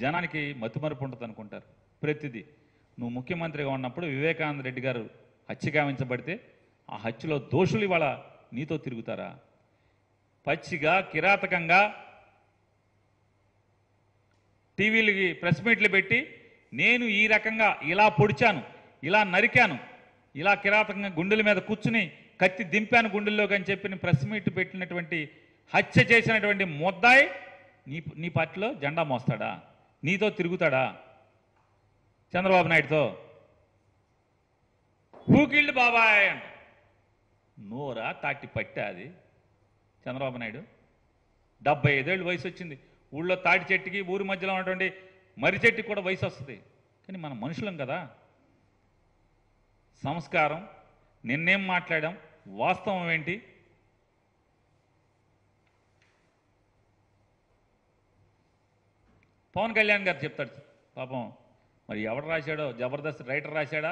జనానికి మతిమరుపు ఉంటుంది అనుకుంటారు. ప్రతిదీ నువ్వు ముఖ్యమంత్రిగా ఉన్నప్పుడు వివేకానంద రెడ్డి గారు హత్య గావించబడితే ఆ హత్యలో దోషులు ఇవాళ నీతో తిరుగుతారా? పచ్చిగా కిరాతకంగా టీవీలకి ప్రెస్ మీట్లు పెట్టి నేను ఈ రకంగా ఇలా పొడిచాను, ఇలా నరికాను, ఇలా కిరాతకంగా గుండెల మీద కూర్చుని కత్తి దింపాను గుండెల్లోకి అని చెప్పి ప్రెస్ మీట్ పెట్టినటువంటి హత్య చేసినటువంటి ముద్దాయి నీ పార్టీలో జెండా మోస్తాడా? నీతో తిరుగుతాడా? చంద్రబాబు నాయుడుతో హూకిల్డ్ బాబాయ్ అంట. నోరా తాటి పట్టా అది? చంద్రబాబు నాయుడు 75 ఏళ్ళు వయసు వచ్చింది. ఊళ్ళో తాటి చెట్టుకి ఊరి మధ్యలో ఉన్నటువంటి మర్రి చెట్టుకి కూడా వయసు వస్తుంది. కానీ మనం మనుషులం కదా. సంస్కారం, నిన్నేం మాట్లాడాం, వాస్తవం ఏంటి? పవన్ కళ్యాణ్ గారు చెప్తాడు పాపం. మరి ఎవడు రాశాడో, జబర్దస్త్ రైటర్ రాశాడా,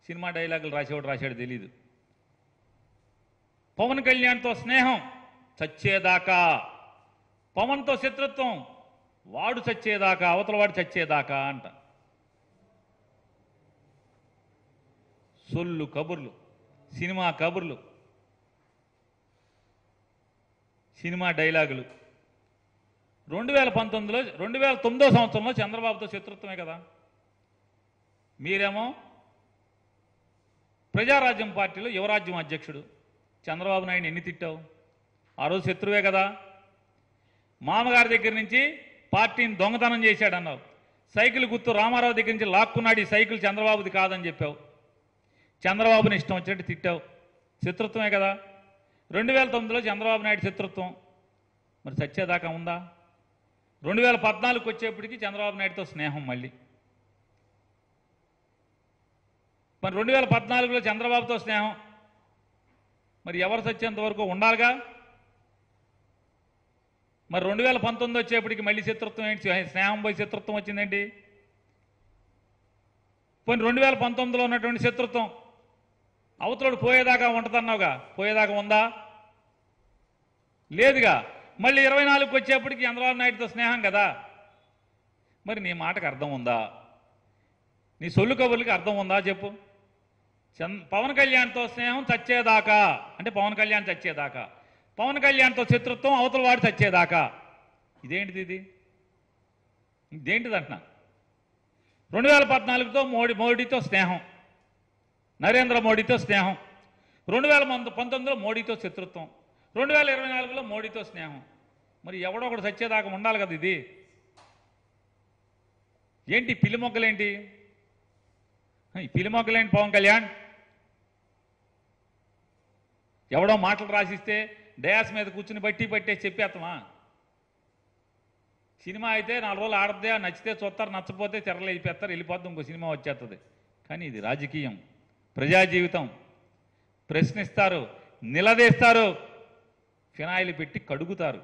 సినిమా డైలాగులు రాసేవాడు రాశాడో తెలీదు. పవన్ కళ్యాణ్తో స్నేహం చచ్చేదాకా, పవన్తో శత్రుత్వం వాడు చచ్చేదాకా, అవతల వాడు చచ్చేదాకా అంట. సొల్లు కబుర్లు, సినిమా కబుర్లు, సినిమా డైలాగులు. 2009 సంవత్సరంలో చంద్రబాబుతో శత్రుత్వమే కదా. మీరేమో ప్రజారాజ్యం పార్టీలో యువరాజ్యం అధ్యక్షుడు. చంద్రబాబు నాయుడు ఎన్ని తిట్టావు? ఆ రోజు శత్రువే కదా. మామగారి దగ్గర నుంచి పార్టీని దొంగతనం చేశాడన్నావు. సైకిల్ గుర్తు రామారావు దగ్గర నుంచి లాక్కున్నాడు, ఈ సైకిల్ చంద్రబాబుది కాదని చెప్పావు. చంద్రబాబుని ఇష్టం వచ్చినట్టు తిట్టావు. శత్రుత్వమే కదా. 2009లో చంద్రబాబు నాయుడు శత్రుత్వం మరి చచ్చేదాకా ఉందా? 2014కి వచ్చేప్పటికి చంద్రబాబు నాయుడుతో స్నేహం మళ్ళీ. మరి 2014లో చంద్రబాబుతో స్నేహం మరి ఎవరు చచ్చేంత వరకు ఉండాలిగా. మరి 2019 వచ్చేప్పటికి మళ్ళీ శత్రుత్వం ఏంటి? స్నేహం పోయి శత్రుత్వం వచ్చిందేంటి? పోనీ 2019లో ఉన్నటువంటి శత్రుత్వం అవతలోడు పోయేదాకా ఉంటుందన్నావుగా, పోయేదాకా ఉందా? లేదుగా. మళ్ళీ 24కి వచ్చేప్పటికి చంద్రబాబు నాయుడుతో స్నేహం కదా. మరి నీ మాటకు అర్థం ఉందా? నీ సొల్లు కబుర్లకి అర్థం ఉందా చెప్పు. పవన్ కళ్యాణ్తో స్నేహం చచ్చేదాకా అంటే పవన్ కళ్యాణ్ చచ్చేదాకా, పవన్ కళ్యాణ్తో శత్రుత్వం అవతల వాడు చచ్చేదాకా. ఇదేంటిది? ఇదేంటిది అంటున్నా. 2014తో మోడీతో స్నేహం, నరేంద్ర మోడీతో స్నేహం. 2019లో మోడీతో శత్రుత్వం, 2024లో మోడీతో స్నేహం. మరి ఎవడో ఒకడు చచ్చేదాకా ఉండాలి కదా. ఇది ఏంటి? పిల్లి మొగ్గలేంటి? ఈ పిల్లి మొగ్గలేంటి పవన్ కళ్యాణ్? ఎవడో మాటలు రాసిస్తే డయాస్ మీద కూర్చుని బట్టి చెప్పేస్తామా? సినిమా అయితే 4 రోజులు ఆడద్దే, నచ్చితే చూస్తారు, నచ్చపోతే తెరలు అయిపోతారు, వెళ్ళిపోద్దాం, ఇంకో సినిమా వచ్చేస్తుంది. కానీ ఇది రాజకీయం, ప్రజా జీవితం. ప్రశ్నిస్తారు, నిలదీస్తారు, ఫినాయిల్ పెట్టి కడుగుతారు.